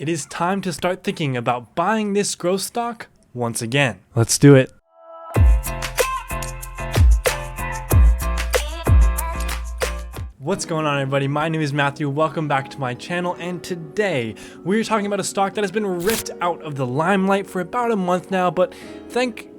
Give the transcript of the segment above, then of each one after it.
it is time to start thinking about buying this growth stock once again. Let's do it. What's going on, everybody? My name is Matthew. Welcome back to my channel, and today we're talking about a stock that has been ripped out of the limelight for about a month now, but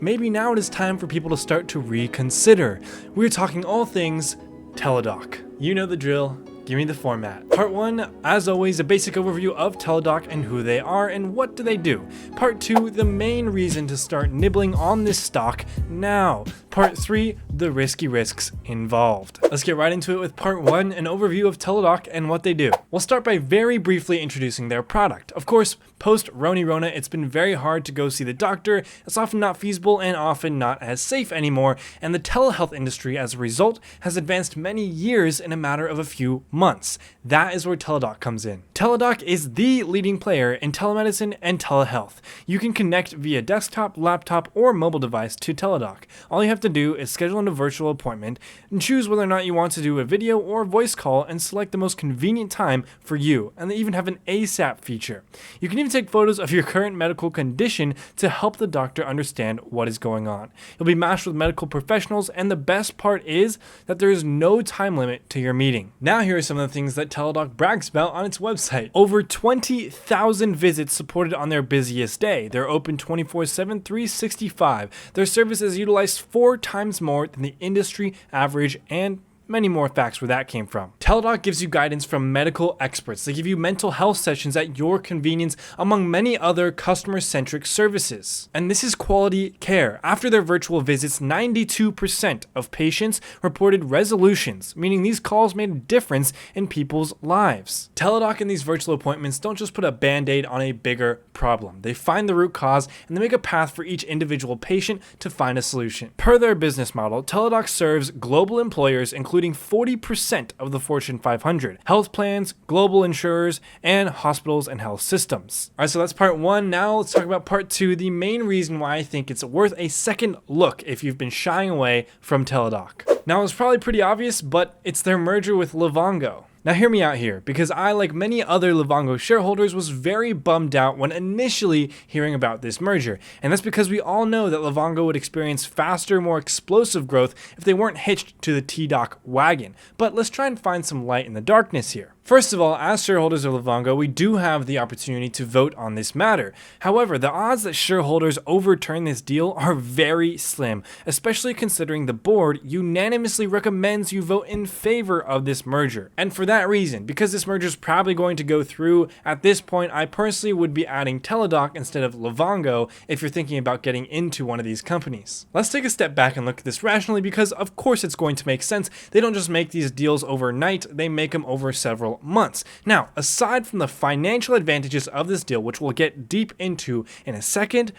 maybe now it is time for people to start to reconsider. We're talking all things Teledoc. You know the drill. Give me the format. Part 1, as always, a basic overview of Teledoc and who they are and what do they do. Part 2, the main reason to start nibbling on this stock now. Part 3, the risky risks involved. Let's get right into it with Part 1, an overview of Teledoc and what they do. We'll start by very briefly introducing their product. Of course, post Rona, it's been very hard to go see the doctor. It's often not feasible and often not as safe anymore, and the telehealth industry as a result has advanced many years in a matter of a few months. That is where Teledoc comes in. Teledoc is the leading player in telemedicine and telehealth. You can connect via desktop, laptop, or mobile device to Teledoc. All you have to do is schedule a virtual appointment and choose whether or not you want to do a video or voice call and select the most convenient time for you. And they even have an ASAP feature. You can even take photos of your current medical condition to help the doctor understand what is going on. You'll be matched with medical professionals, and the best part is that there is no time limit to your meeting. Now here are some of the things that Teledoc brags about on its website. Over 20,000 visits supported on their busiest day. They're open 24/7, 365. Their service is utilized 4 times more than the industry average, and many more facts where that came from. Teledoc gives you guidance from medical experts. They give you mental health sessions at your convenience, among many other customer-centric services. And this is quality care. After their virtual visits, 92% of patients reported resolutions, meaning these calls made a difference in people's lives. Teledoc and these virtual appointments don't just put a band-aid on a bigger problem. They find the root cause and they make a path for each individual patient to find a solution. Per their business model, Teledoc serves global employers, including 40% of the Fortune 500, health plans, global insurers, and hospitals and health systems. All right, so that's part 1. Now let's talk about part 2, the main reason why I think it's worth a second look if you've been shying away from Teledoc. Now, it's probably pretty obvious, but it's their merger with Livongo. Now hear me out here, because I, like many other Livongo shareholders, was very bummed out when initially hearing about this merger. And that's because we all know that Livongo would experience faster, more explosive growth if they weren't hitched to the T-Doc wagon. But let's try and find some light in the darkness here. First of all, as shareholders of Livongo, we do have the opportunity to vote on this matter. However, the odds that shareholders overturn this deal are very slim, especially considering the board unanimously recommends you vote in favor of this merger. And for that reason, because this merger is probably going to go through, at this point, I personally would be adding Teledoc instead of Livongo if you're thinking about getting into one of these companies. Let's take a step back and look at this rationally, because of course it's going to make sense. They don't just make these deals overnight, they make them over several months. Now, aside from the financial advantages of this deal, which we'll get deep into in a second,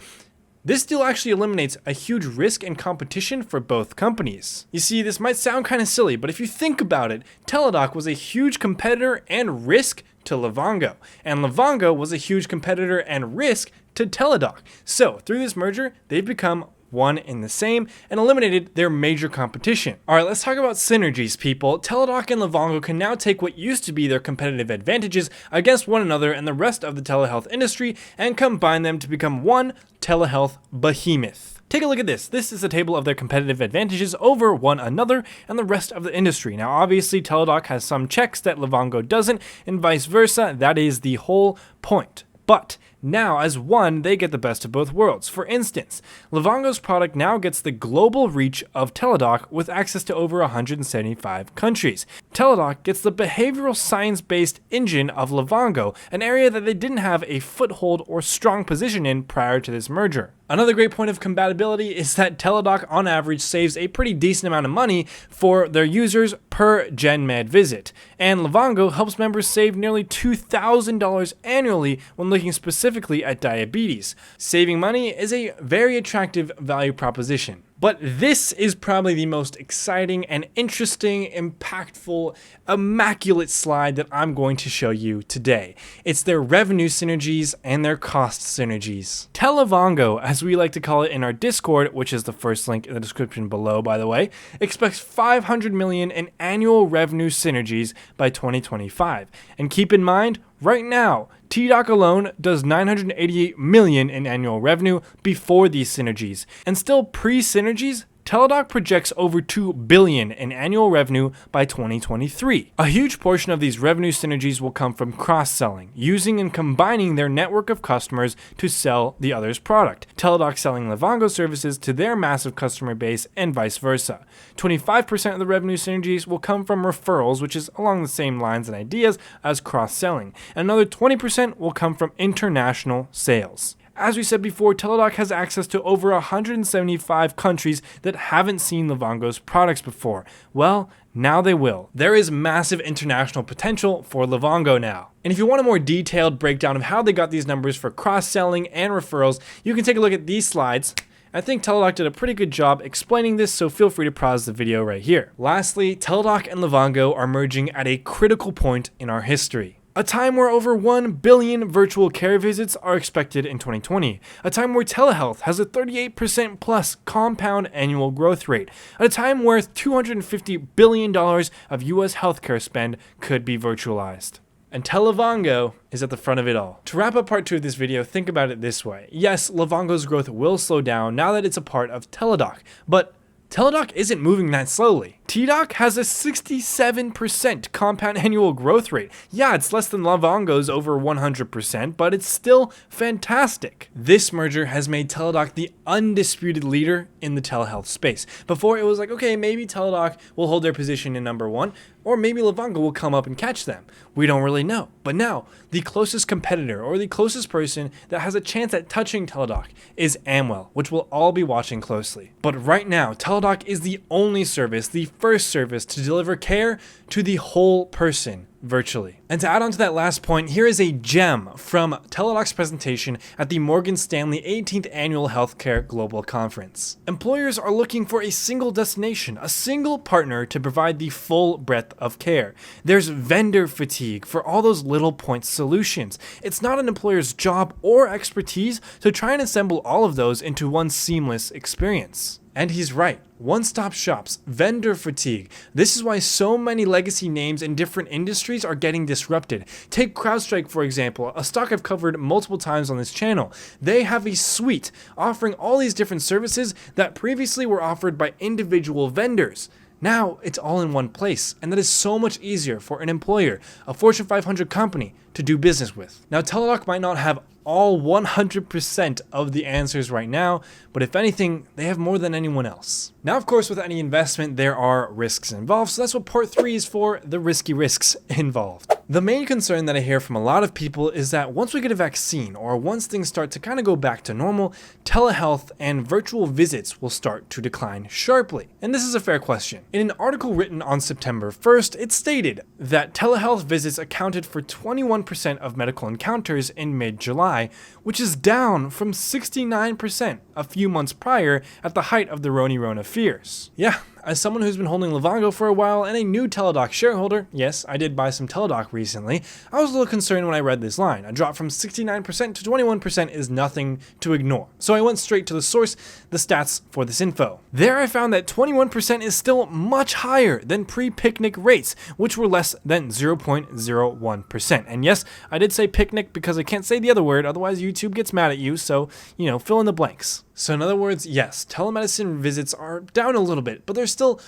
this deal actually eliminates a huge risk and competition for both companies. You see, this might sound kind of silly, but if you think about it, Teledoc was a huge competitor and risk to Livongo, and Livongo was a huge competitor and risk to Teledoc. So, through this merger, they've become one in the same and eliminated their major competition. All right, let's talk about synergies, people. Teledoc and Livongo can now take what used to be their competitive advantages against one another and the rest of the telehealth industry and combine them to become one telehealth behemoth. Take a look at this. This is a table of their competitive advantages over one another and the rest of the industry. Now, obviously, Teledoc has some checks that Livongo doesn't, and vice versa. That is the whole point. But now, as one, they get the best of both worlds. For instance, Livongo's product now gets the global reach of Teledoc with access to over 175 countries. Teledoc gets the behavioral science-based engine of Livongo, an area that they didn't have a foothold or strong position in prior to this merger. Another great point of compatibility is that Teledoc on average saves a pretty decent amount of money for their users per GenMed visit, and Livongo helps members save nearly $2,000 annually when looking specifically at diabetes. Saving money is a very attractive value proposition. But this is probably the most exciting and interesting, impactful, immaculate slide that I'm going to show you today. It's their revenue synergies and their cost synergies. Televongo, as we like to call it in our Discord, which is the first link in the description below, by the way, expects $500 million in annual revenue synergies by 2025. And keep in mind, right now, Teledoc alone does 988 million in annual revenue before these synergies, and still pre-synergies, Teledoc projects over $2 billion in annual revenue by 2023. A huge portion of these revenue synergies will come from cross-selling, using and combining their network of customers to sell the other's product. Teledoc selling Livongo services to their massive customer base and vice versa. 25% of the revenue synergies will come from referrals, which is along the same lines and ideas as cross-selling. And another 20% will come from international sales. As we said before, Teledoc has access to over 175 countries that haven't seen Livongo's products before. Well, now they will. There is massive international potential for Livongo now. And if you want a more detailed breakdown of how they got these numbers for cross-selling and referrals, you can take a look at these slides. I think Teledoc did a pretty good job explaining this, so feel free to pause the video right here. Lastly, Teledoc and Livongo are merging at a critical point in our history. A time where over 1 billion virtual care visits are expected in 2020. A time where telehealth has a 38% plus compound annual growth rate. At a time where $250 billion of US healthcare spend could be virtualized. And Livongo is at the front of it all. To wrap up part 2 of this video, think about it this way. Yes, Livongo's growth will slow down now that it's a part of Teledoc, but Teledoc isn't moving that slowly. Teledoc has a 67% compound annual growth rate. Yeah, it's less than Livongo's over 100%, but it's still fantastic. This merger has made Teledoc the undisputed leader in the telehealth space. Before, it was like, okay, maybe Teledoc will hold their position in number 1, or maybe Livongo will come up and catch them. We don't really know. But now, the closest competitor or the closest person that has a chance at touching Teledoc is Amwell, which we'll all be watching closely. But right now, Teledoc is the only service, the first service to deliver care to the whole person virtually. And to add on to that last point, here is a gem from Teledoc's presentation at the Morgan Stanley 18th Annual Healthcare Global Conference. Employers are looking for a single destination, a single partner to provide the full breadth of care. There's vendor fatigue for all those little point solutions. It's not an employer's job or expertise to try and assemble all of those into one seamless experience. And he's right. One-stop shops, vendor fatigue. This is why so many legacy names in different industries are getting disrupted. Take CrowdStrike, for example, a stock I've covered multiple times on this channel. They have a suite offering all these different services that previously were offered by individual vendors. Now it's all in one place, and that is so much easier for an employer, a Fortune 500 company, to do business with. Now, Teledoc might not have all 100% of the answers right now, but if anything, they have more than anyone else. Now, of course, with any investment, there are risks involved, so that's what part 3 is for, the risky risks involved. The main concern that I hear from a lot of people is that once we get a vaccine, or once things start to kind of go back to normal, telehealth and virtual visits will start to decline sharply. And this is a fair question. In an article written on September 1st, it stated that telehealth visits accounted for 21% of medical encounters in mid-July, which is down from 69% a few months prior at the height of the Rona fears. Yeah, as someone who's been holding Livongo for a while and a new Teledoc shareholder, yes, I did buy some Teledoc recently, I was a little concerned when I read this line. A drop from 69% to 21% is nothing to ignore. So I went straight to the source, the stats for this info. There I found that 21% is still much higher than pre-picnic rates, which were less than 0.01%. And yes, I did say picnic because I can't say the other word, otherwise YouTube gets mad at you, so, fill in the blanks. So in other words, yes, telemedicine visits are down a little bit, but they're still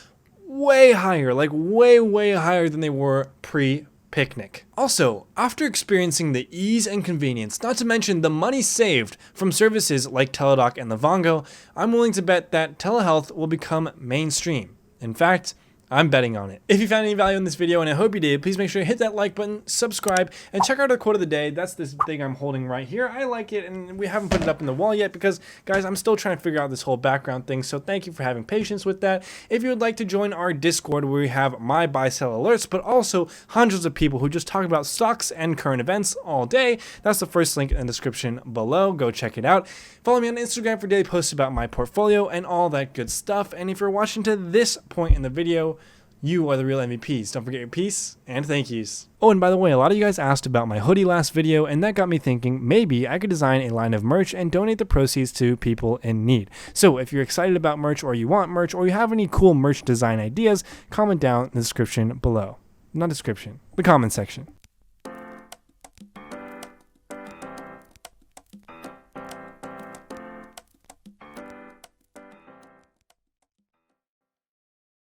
way higher, like way higher than they were pre-picnic. Also, after experiencing the ease and convenience, not to mention the money saved from services like Teledoc and Livongo, I'm willing to bet that telehealth will become mainstream. In fact, I'm betting on it. If you found any value in this video, and I hope you did, please make sure to hit that like button, subscribe, and check out our quote of the day. That's this thing I'm holding right here. I like it, and we haven't put it up in the wall yet because, guys, I'm still trying to figure out this whole background thing, so thank you for having patience with that. If you would like to join our Discord where we have my buy-sell alerts, but also hundreds of people who just talk about stocks and current events all day, that's the first link in the description below. Go check it out. Follow me on Instagram for daily posts about my portfolio and all that good stuff. And if you're watching to this point in the video, you are the real MVPs. Don't forget your peace and thank yous. Oh, and by the way, a lot of you guys asked about my hoodie last video, and that got me thinking maybe I could design a line of merch and donate the proceeds to people in need. So if you're excited about merch, or you want merch, or you have any cool merch design ideas, comment down in the description below. Not description, the comment section.